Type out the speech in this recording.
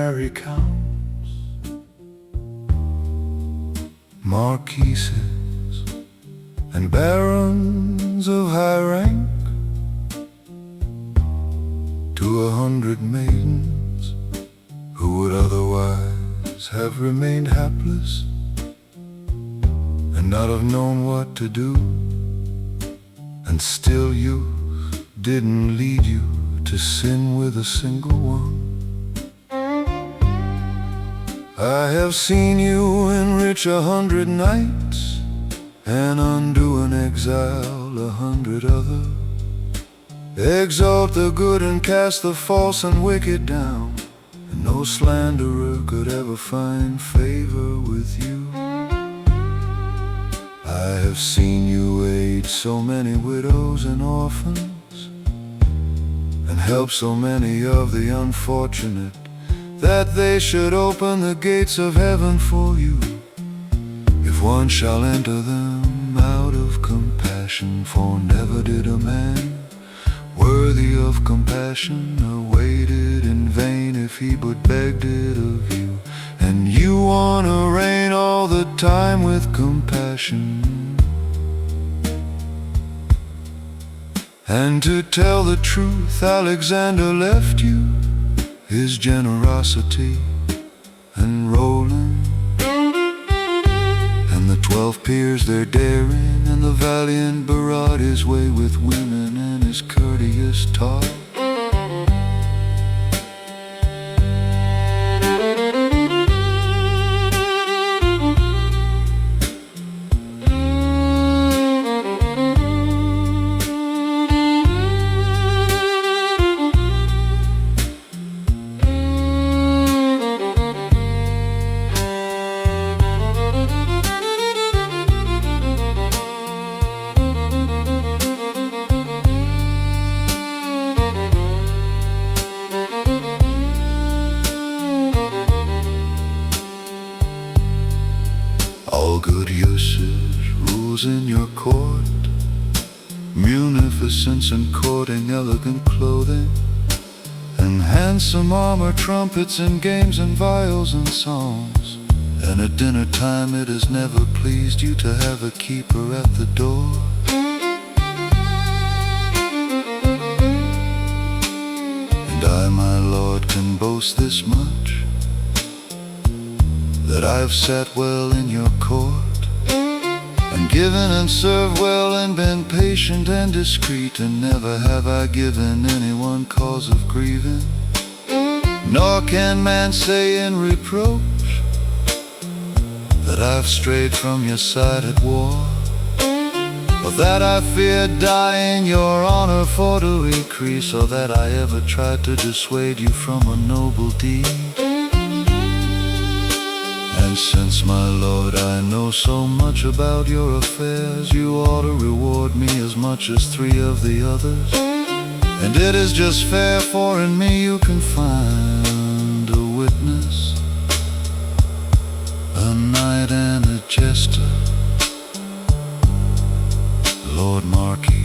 ordinary counts, marquises and barons of high rank, to 100 maidens who would otherwise have remained hapless and not have known what to do. And still youth didn't lead you to sin with a single one. I have seen you enrich 100 knights and undo and exile 100 others, exalt the good and cast the false and wicked down, and no slanderer could ever find favor with you. I have seen you aid so many widows and orphans, and help so many of the unfortunate, that they should open the gates of heaven for you, if one shall enter them out of compassion. For never did a man worthy of compassion awaited in vain, if he but begged it of you. And you wanna reign all the time with compassion. And to tell the truth, Alexander left you his generosity and Roland, and the 12 peers their daring, and the valiant Barad his way with women and his courteous talk. All good usage rules in your court, munificence and courting, elegant clothing, and handsome armor, trumpets and games and viols and songs. And at dinner time it has never pleased you to have a keeper at the door. And I, my lord, can boast this much, that I've sat well in your court, and given and served well, and been patient and discreet, and never have I given anyone cause of grieving. Nor can man say in reproach that I've strayed from your side at war, or that I feared dying your honor for to increase, or that I ever tried to dissuade you from a noble deed. And since, my lord, I know so much about your affairs, you ought to reward me as much as 3 of the others. And it is just fair, for in me you can find a witness, a knight and a jester, Lord Marquis.